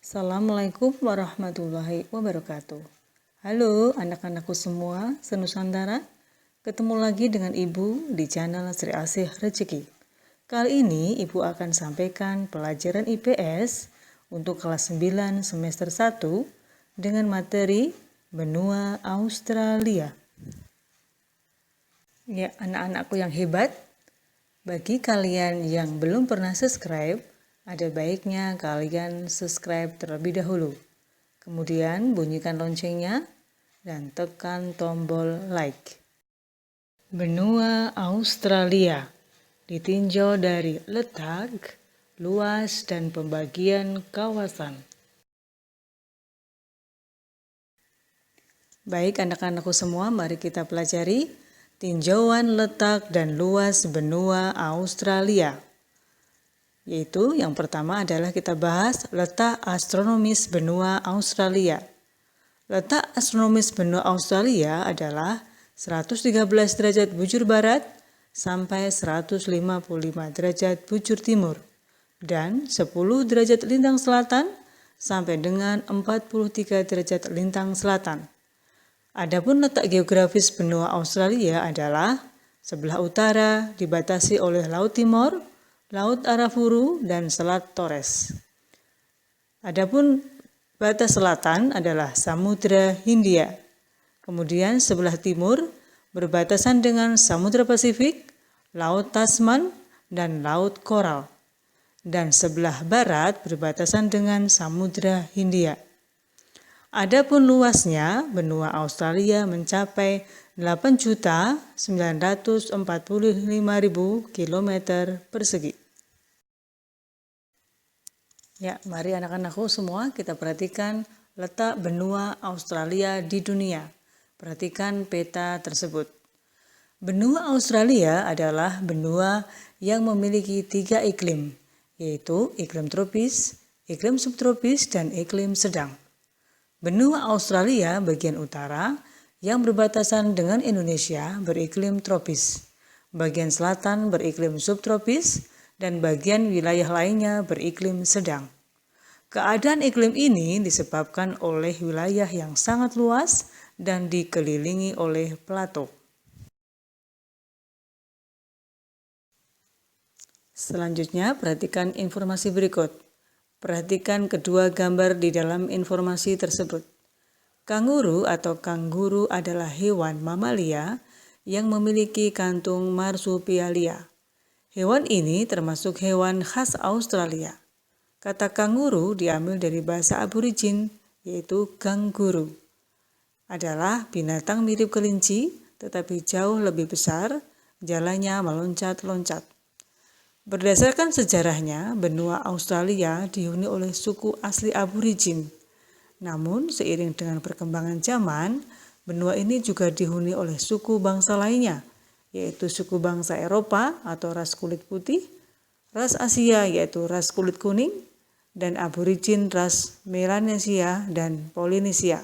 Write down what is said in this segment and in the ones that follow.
Assalamualaikum warahmatullahi wabarakatuh. Halo anak-anakku semua senusantara, ketemu lagi dengan Ibu di channel Sri Asih Rezeki. Kali ini Ibu akan sampaikan pelajaran IPS untuk kelas 9 semester 1 dengan materi benua Australia. Ya, anak-anakku yang hebat, bagi kalian yang belum pernah subscribe, ada baiknya kalian subscribe terlebih dahulu. Kemudian bunyikan loncengnya dan tekan tombol like. Benua Australia ditinjau dari letak, luas, dan pembagian kawasan. Baik anak-anakku semua, mari kita pelajari tinjauan letak dan luas benua Australia. Yaitu yang pertama adalah kita bahas letak astronomis benua Australia. Letak astronomis benua Australia adalah 113 derajat bujur barat sampai 155 derajat bujur timur dan 10 derajat lintang selatan sampai dengan 43 derajat lintang selatan. Adapun letak geografis benua Australia adalah sebelah utara dibatasi oleh Laut Timor, Laut Arafuru, dan Selat Torres. Adapun batas selatan adalah Samudra Hindia. Kemudian sebelah timur berbatasan dengan Samudra Pasifik, Laut Tasman, dan Laut Koral. Dan sebelah barat berbatasan dengan Samudra Hindia. Adapun luasnya, benua Australia mencapai 8.945.000 km persegi. Ya, mari anak-anakku semua kita perhatikan letak benua Australia di dunia. Perhatikan peta tersebut. Benua Australia adalah benua yang memiliki 3 iklim, yaitu iklim tropis, iklim subtropis, dan iklim sedang. Benua Australia bagian utara yang berbatasan dengan Indonesia beriklim tropis, bagian selatan beriklim subtropis, dan bagian wilayah lainnya beriklim sedang. Keadaan iklim ini disebabkan oleh wilayah yang sangat luas dan dikelilingi oleh plato. Selanjutnya, perhatikan informasi berikut. Perhatikan kedua gambar di dalam informasi tersebut. Kanguru atau kangguru adalah hewan mamalia yang memiliki kantung marsupialia. Hewan ini termasuk hewan khas Australia. Kata kanguru diambil dari bahasa aborigin, yaitu kanguru. Adalah binatang mirip kelinci, tetapi jauh lebih besar, jalannya meloncat-loncat. Berdasarkan sejarahnya, benua Australia dihuni oleh suku asli aborigin. Namun, seiring dengan perkembangan zaman, benua ini juga dihuni oleh suku bangsa lainnya, yaitu suku bangsa Eropa atau ras kulit putih, ras Asia yaitu ras kulit kuning, dan aborigin ras Melanesia dan Polinesia.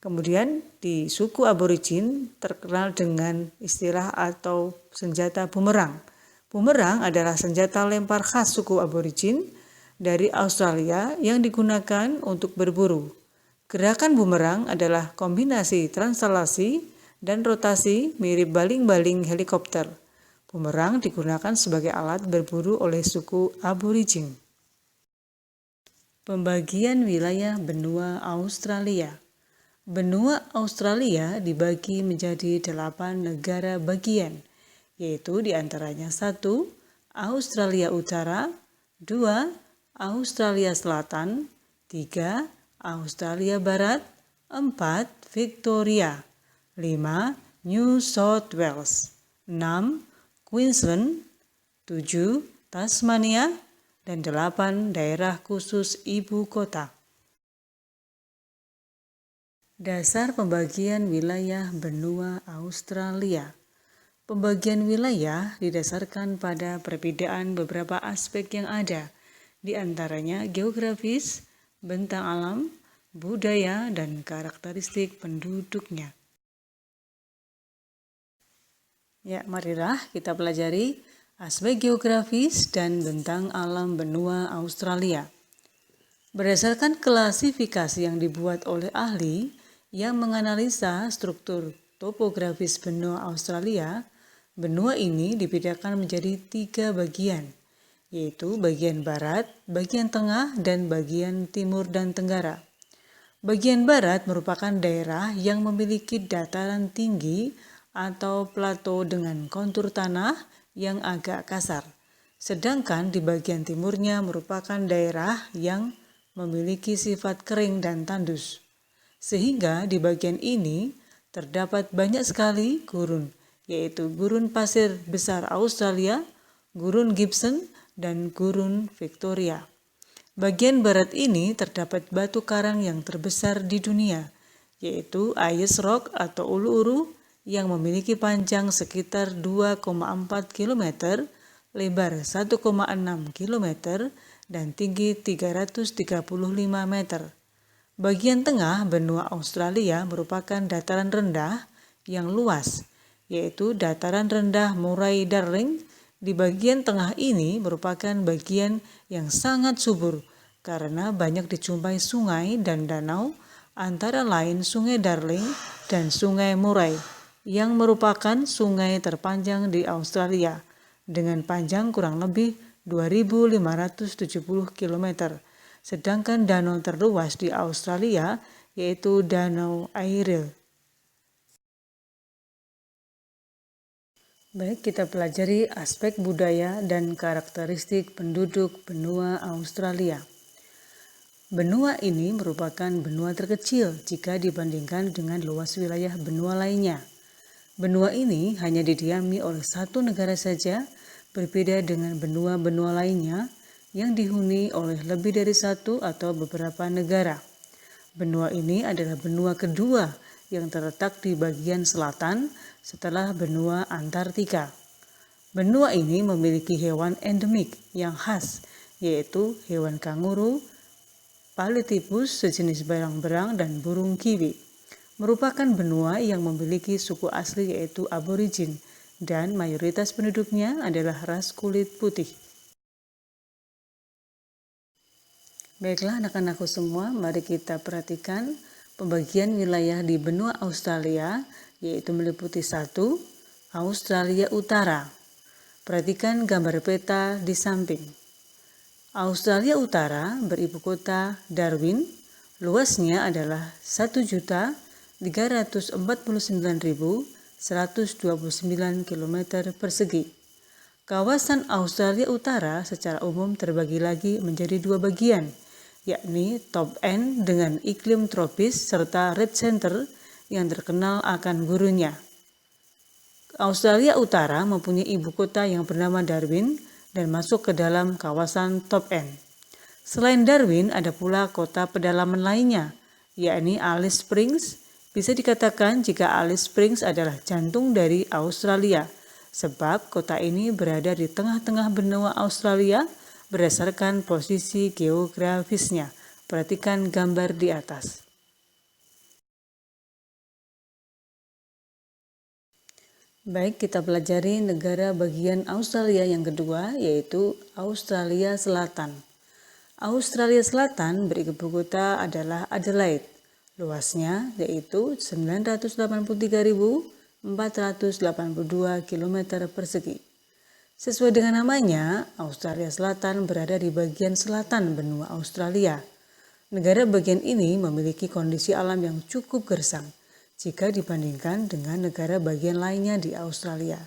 Kemudian di suku aborigin terkenal dengan istilah atau senjata bumerang. Bumerang adalah senjata lempar khas suku aborigin dari Australia yang digunakan untuk berburu. Gerakan bumerang adalah kombinasi translasi dan rotasi mirip baling-baling helikopter. Bumerang digunakan sebagai alat berburu oleh suku aborigin. Pembagian wilayah benua Australia. Benua Australia dibagi menjadi 8 negara bagian, yaitu diantaranya 1. Australia Utara, 2. Australia Selatan, 3. Australia Barat, 4. Victoria, 5. New South Wales, 6. Queensland, 7. Tasmania, dan 8. Daerah khusus ibu kota. Dasar pembagian wilayah benua Australia. Pembagian wilayah didasarkan pada perbedaan beberapa aspek yang ada, di antaranya geografis, bentang alam, budaya, dan karakteristik penduduknya. Ya, marilah kita pelajari aspek geografis dan bentang alam benua Australia. Berdasarkan klasifikasi yang dibuat oleh ahli yang menganalisa struktur topografis benua Australia, benua ini dibedakan menjadi 3 bagian, yaitu bagian barat, bagian tengah, dan bagian timur dan tenggara. Bagian barat merupakan daerah yang memiliki dataran tinggi atau plato dengan kontur tanah yang agak kasar. Sedangkan di bagian timurnya merupakan daerah yang memiliki sifat kering dan tandus. Sehingga di bagian ini terdapat banyak sekali gurun, yaitu gurun pasir besar Australia, gurun Gibson, dan gurun Victoria. Bagian barat ini terdapat batu karang yang terbesar di dunia, yaitu Ayers Rock atau Ulu-Uru yang memiliki panjang sekitar 2,4 km, lebar 1,6 km, dan tinggi 335 meter. Bagian tengah benua Australia merupakan dataran rendah yang luas, yaitu dataran rendah Murray-Darling. Di bagian tengah ini merupakan bagian yang sangat subur karena banyak dijumpai sungai dan danau, antara lain Sungai Darling dan Sungai Murray, yang merupakan sungai terpanjang di Australia dengan panjang kurang lebih 2.570 km. Sedangkan danau terluas di Australia yaitu Danau Erie. Baik, kita pelajari aspek budaya dan karakteristik penduduk benua Australia. Benua ini merupakan benua terkecil jika dibandingkan dengan luas wilayah benua lainnya. Benua ini hanya didiami oleh satu negara saja, berbeda dengan benua-benua lainnya yang dihuni oleh lebih dari satu atau beberapa negara. Benua ini adalah benua kedua yang terletak di bagian selatan setelah benua Antartika. Benua ini memiliki hewan endemik yang khas, yaitu hewan kanguru, Palytipus sejenis berang-berang, dan burung kiwi. Merupakan benua yang memiliki suku asli yaitu aborigin, dan mayoritas penduduknya adalah ras kulit putih. Baiklah anak-anakku semua, mari kita perhatikan pembagian wilayah di benua Australia, yaitu meliputi 1. Australia Utara. Perhatikan gambar peta di samping. Australia Utara beribu kota Darwin, luasnya adalah 1.349.129 km persegi. Kawasan Australia Utara secara umum terbagi lagi menjadi 2 bagian, yakni Top End dengan iklim tropis serta Red Center yang terkenal akan gurunnya. Australia Utara mempunyai ibu kota yang bernama Darwin dan masuk ke dalam kawasan Top End. Selain Darwin ada pula kota pedalaman lainnya, yakni Alice Springs. Bisa dikatakan jika Alice Springs adalah jantung dari Australia, sebab kota ini berada di tengah-tengah benua Australia berdasarkan posisi geografisnya. Perhatikan gambar di atas. Baik, kita pelajari negara bagian Australia yang kedua, yaitu Australia Selatan. Australia Selatan beribu kota adalah Adelaide. Luasnya yaitu 983.482 km persegi. Sesuai dengan namanya, Australia Selatan berada di bagian selatan benua Australia. Negara bagian ini memiliki kondisi alam yang cukup gersang jika dibandingkan dengan negara bagian lainnya di Australia.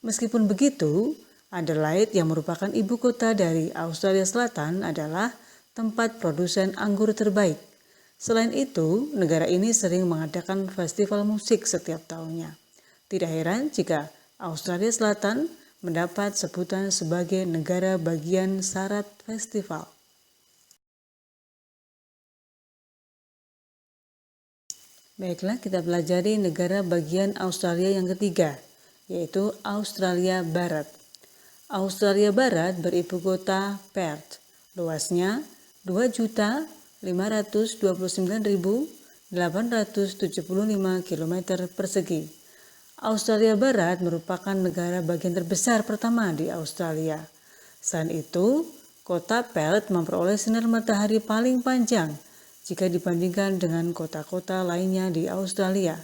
Meskipun begitu, Adelaide yang merupakan ibu kota dari Australia Selatan adalah tempat produsen anggur terbaik. Selain itu, negara ini sering mengadakan festival musik setiap tahunnya. Tidak heran jika Australia Selatan mendapat sebutan sebagai negara bagian syarat festival. Baiklah, kita pelajari negara bagian Australia yang ketiga, yaitu Australia Barat. Australia Barat beribu kota Perth. Luasnya 2.529.875 km persegi. Australia Barat merupakan negara bagian terbesar pertama di Australia. Selain itu, Kota Perth memperoleh sinar matahari paling panjang jika dibandingkan dengan kota-kota lainnya di Australia.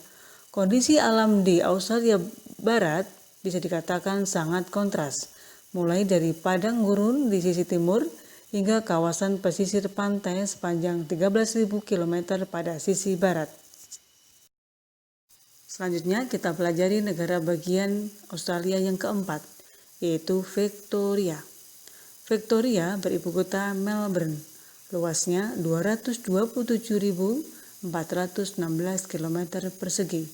Kondisi alam di Australia Barat bisa dikatakan sangat kontras, mulai dari padang gurun di sisi timur hingga kawasan pesisir pantai sepanjang 13.000 km pada sisi barat. Selanjutnya kita pelajari negara bagian Australia yang keempat, yaitu Victoria. Victoria beribu kota Melbourne, luasnya 227.416 km persegi.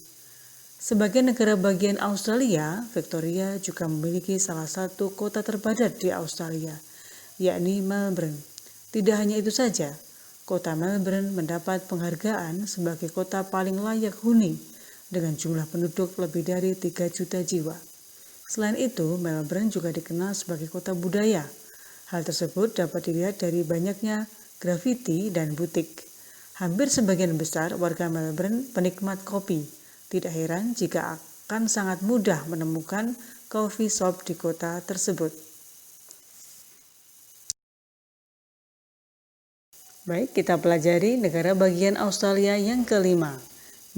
Sebagai negara bagian Australia, Victoria juga memiliki salah satu kota terpadat di Australia, yakni Melbourne. Tidak hanya itu saja, kota Melbourne mendapat penghargaan sebagai kota paling layak huni dengan jumlah penduduk lebih dari 3 juta jiwa. Selain itu, Melbourne juga dikenal sebagai kota budaya. Hal tersebut dapat dilihat dari banyaknya grafiti dan butik. Hampir sebagian besar warga Melbourne penikmat kopi. Tidak heran jika akan sangat mudah menemukan coffee shop di kota tersebut. Baik, kita pelajari negara bagian Australia yang kelima,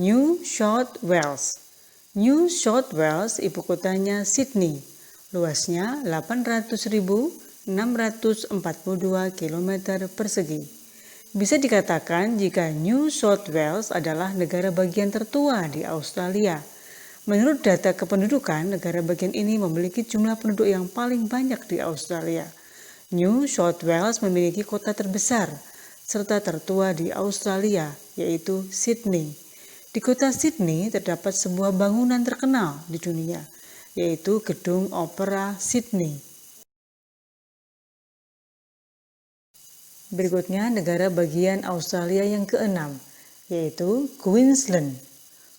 New South Wales. New South Wales ibu kotanya Sydney, luasnya 800.642 km persegi. Bisa dikatakan jika New South Wales adalah negara bagian tertua di Australia. Menurut data kependudukan, negara bagian ini memiliki jumlah penduduk yang paling banyak di Australia. New South Wales memiliki kota terbesar serta tertua di Australia, yaitu Sydney. Di kota Sydney terdapat sebuah bangunan terkenal di dunia, yaitu Gedung Opera Sydney. Berikutnya negara bagian Australia yang keenam, yaitu Queensland.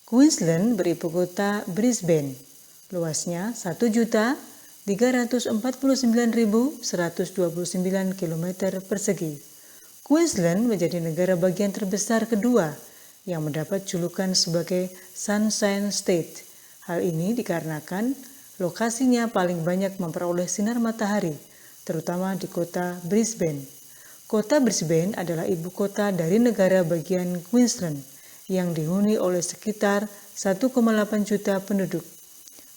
Queensland beribu kota Brisbane, luasnya 1.349.129 km persegi. Queensland menjadi negara bagian terbesar kedua yang mendapat julukan sebagai Sunshine State. Hal ini dikarenakan lokasinya paling banyak memperoleh sinar matahari, terutama di kota Brisbane. Kota Brisbane adalah ibu kota dari negara bagian Queensland yang dihuni oleh sekitar 1,8 juta penduduk.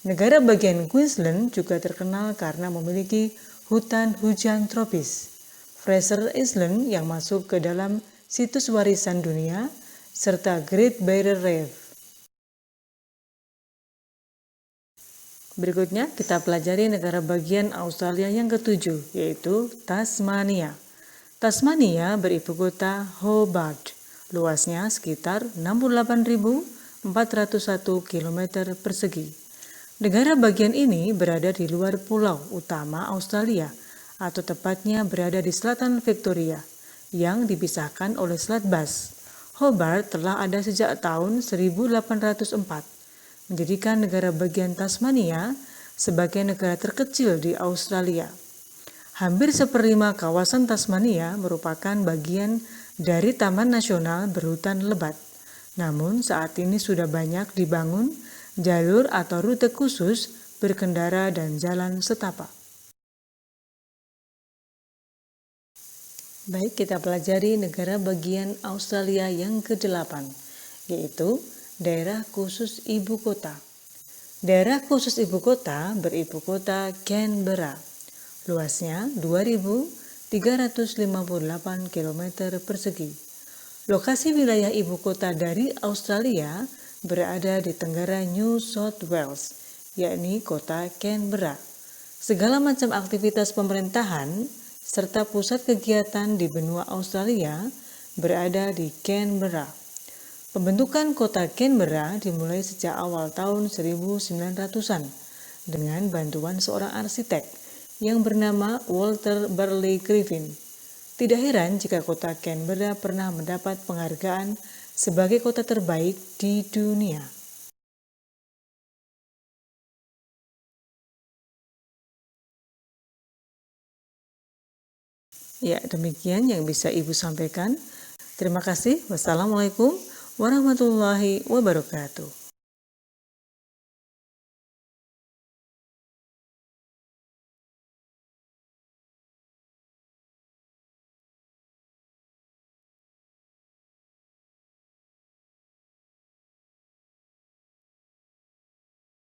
Negara bagian Queensland juga terkenal karena memiliki hutan hujan tropis, Fraser Island yang masuk ke dalam situs warisan dunia, serta Great Barrier Reef. Berikutnya kita pelajari negara bagian Australia yang ketujuh, yaitu Tasmania. Tasmania beribu kota Hobart, luasnya sekitar 68.401 km persegi. Negara bagian ini berada di luar pulau utama Australia, atau tepatnya berada di selatan Victoria, yang dipisahkan oleh Selat Bass. Hobart telah ada sejak tahun 1804, menjadikan negara bagian Tasmania sebagai negara terkecil di Australia. Hampir seperlima kawasan Tasmania merupakan bagian dari Taman Nasional Berhutan Lebat. Namun saat ini sudah banyak dibangun jalur atau rute khusus berkendara dan jalan setapak. Baik, kita pelajari negara bagian Australia yang ke-8, yaitu daerah khusus ibu kota. Daerah khusus ibu kota beribu kota Canberra. Luasnya 2.358 km persegi. Lokasi wilayah ibu kota dari Australia berada di tenggara New South Wales, yakni kota Canberra. Segala macam aktivitas pemerintahan serta pusat kegiatan di benua Australia berada di Canberra. Pembentukan kota Canberra dimulai sejak awal tahun 1900-an dengan bantuan seorang arsitek yang bernama Walter Burley Griffin. Tidak heran jika kota Canberra pernah mendapat penghargaan sebagai kota terbaik di dunia. Ya, demikian yang bisa Ibu sampaikan. Terima kasih. Wassalamualaikum warahmatullahi wabarakatuh.